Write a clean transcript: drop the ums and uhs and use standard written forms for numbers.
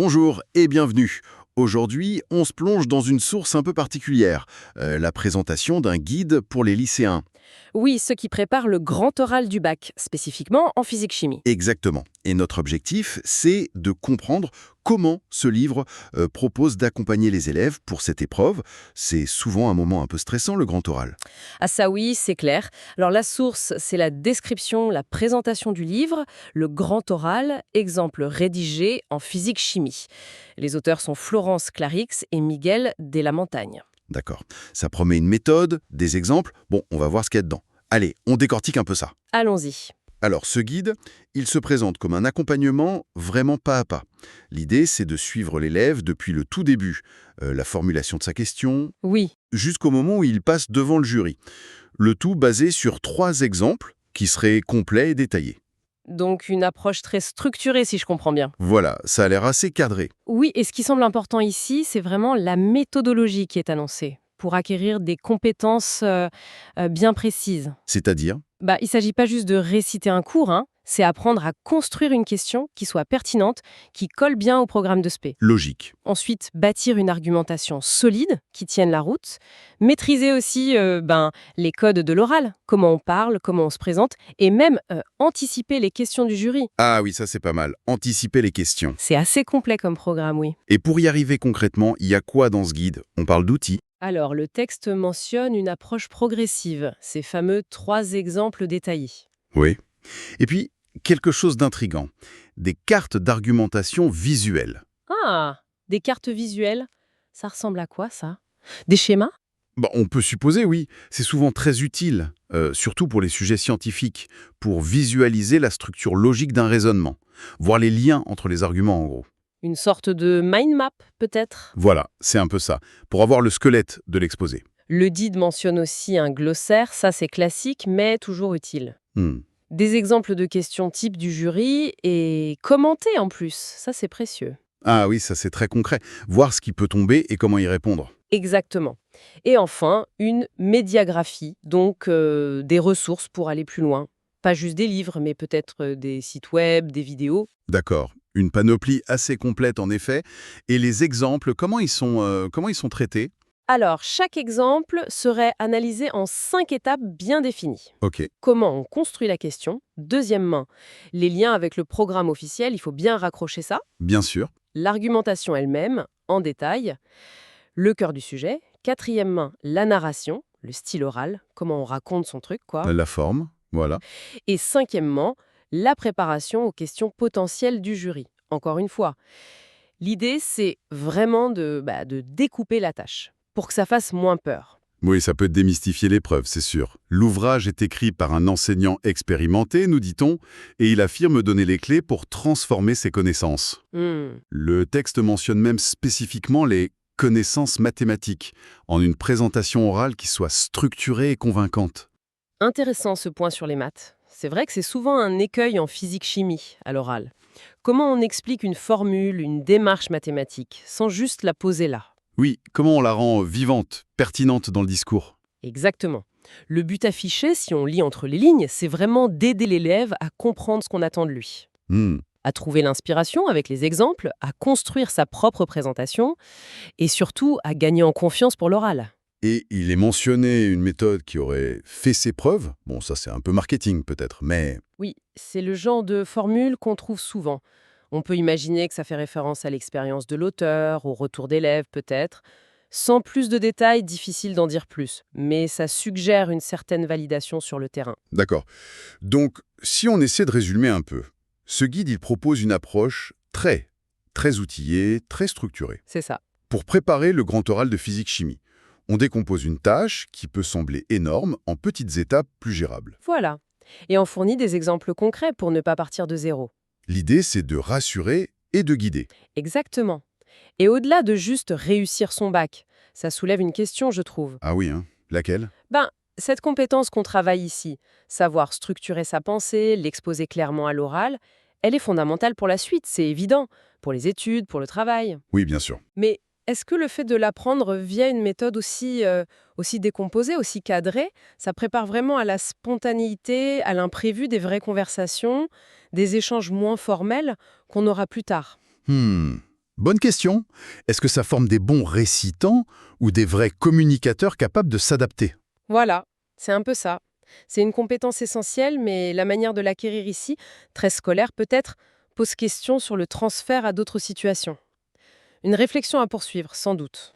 Bonjour et bienvenue. Aujourd'hui, on se plonge dans une source un peu particulière, la présentation d'un guide pour les lycéens. Oui, ceux qui préparent le grand oral du bac, spécifiquement en physique-chimie. Exactement. Et notre objectif, c'est de comprendre comment ce livre propose d'accompagner les élèves pour cette épreuve. C'est souvent un moment un peu stressant, le grand oral. Ah ça oui, c'est clair. Alors la source, c'est la description, la présentation du livre, le grand oral, exemple rédigé en physique-chimie. Les auteurs sont Florence Clarix et Miguel de la Montagne. D'accord. Ça promet une méthode, des exemples. Bon, on va voir ce qu'il y a dedans. Allez, on décortique un peu ça. Allons-y. Alors, ce guide, il se présente comme un accompagnement vraiment pas à pas. L'idée, c'est de suivre l'élève depuis le tout début, la formulation de sa question, Oui, jusqu'au moment où il passe devant le jury. Le tout basé sur 3 exemples qui seraient complets et détaillés. donc une approche très structurée si je comprends bien. Voilà, ça a l'air assez cadré. Oui, et ce qui semble important ici, c'est vraiment la méthodologie qui est annoncée pour acquérir des compétences bien précises. C'est-à-dire, Il ne s'agit pas juste de réciter un cours, hein, c'est apprendre à construire une question qui soit pertinente, qui colle bien au programme de spé. logique. Ensuite, bâtir une argumentation solide qui tienne la route. Maîtriser aussi les codes de l'oral, comment on parle, comment on se présente, et même anticiper les questions du jury. Ah oui, ça c'est pas mal. Anticiper les questions. C'est assez complet comme programme, oui. Et pour y arriver concrètement, il y a quoi dans ce guide? On parle d'outils. Alors, le texte mentionne une approche progressive, ces fameux 3 exemples détaillés. Oui. Et puis, quelque chose d'intriguant. Des cartes d'argumentation visuelles. Ah, des cartes visuelles, ça ressemble à quoi ça? Des schémas? Bon, on peut supposer, oui. C'est souvent très utile, surtout pour les sujets scientifiques, pour visualiser la structure logique d'un raisonnement, voir les liens entre les arguments en gros. Une sorte de mind map, peut-être? Voilà, c'est un peu ça, pour avoir le squelette de l'exposé. Le DID mentionne aussi un glossaire, ça c'est classique, mais toujours utile. Hmm. Des exemples de questions type du jury et commentés en plus, ça c'est précieux. Ah oui, ça c'est très concret. Voir ce qui peut tomber et comment y répondre. Exactement. Et enfin, une médiagraphie, donc des ressources pour aller plus loin. Pas juste des livres, mais peut-être des sites web, des vidéos. D'accord. Une panoplie assez complète en effet. Et les exemples, comment ils sont traités? Alors, chaque exemple serait analysé en 5 étapes bien définies. Ok, Comment on construit la question. Deuxièmement, les liens avec le programme officiel, il faut bien raccrocher ça. bien sûr. L'argumentation elle-même, en détail. Le cœur du sujet. Quatrièmement, la narration, le style oral, comment on raconte son truc, quoi. La forme, voilà. Et cinquièmement, la préparation aux questions potentielles du jury. Encore une fois, l'idée, c'est vraiment de découper la tâche pour que ça fasse moins peur. Oui, ça peut démystifier l'épreuve, c'est sûr. L'ouvrage est écrit par un enseignant expérimenté, nous dit-on, et il affirme donner les clés pour transformer ses connaissances. Hmm. Le texte mentionne même spécifiquement les connaissances mathématiques, en une présentation orale qui soit structurée et convaincante. Intéressant ce point sur les maths. C'est vrai que c'est souvent un écueil en physique-chimie à l'oral. Comment on explique une formule, une démarche mathématique, sans juste la poser là? Oui, comment on la rend vivante, pertinente dans le discours? Exactement. Le but affiché, si on lit entre les lignes, c'est vraiment d'aider l'élève à comprendre ce qu'on attend de lui, Hmm. à trouver l'inspiration avec les exemples, à construire sa propre présentation et surtout à gagner en confiance pour l'oral. Et il est mentionné une méthode qui aurait fait ses preuves. Bon, ça c'est un peu marketing peut-être, mais Oui, c'est le genre de formule qu'on trouve souvent. On peut imaginer que ça fait référence à l'expérience de l'auteur, au retour d'élèves peut-être. Sans plus de détails, difficile d'en dire plus, mais ça suggère une certaine validation sur le terrain. d'accord. Donc, si on essaie de résumer un peu, ce guide, il propose une approche très outillée, très structurée. C'est ça. Pour préparer le grand oral de physique-chimie, on décompose une tâche qui peut sembler énorme en petites étapes plus gérables. Voilà. Et on fournit des exemples concrets pour ne pas partir de zéro. L'idée, c'est de rassurer et de guider. Exactement. Et au-delà de juste réussir son bac, ça soulève une question, je trouve. Ah oui, hein. Laquelle? Cette compétence qu'on travaille ici, savoir structurer sa pensée, l'exposer clairement à l'oral, elle est fondamentale pour la suite, c'est évident, pour les études, pour le travail. Oui, bien sûr. Mais est-ce que le fait de l'apprendre via une méthode aussi décomposée, aussi cadrée, ça prépare vraiment à la spontanéité, à l'imprévu des vraies conversations, des échanges moins formels qu'on aura plus tard? Hmm. Bonne question. Est-ce que ça forme des bons récitants ou des vrais communicateurs capables de s'adapter? Voilà, c'est un peu ça. C'est une compétence essentielle, mais la manière de l'acquérir ici, très scolaire peut-être, pose question sur le transfert à d'autres situations. Une réflexion à poursuivre, sans doute.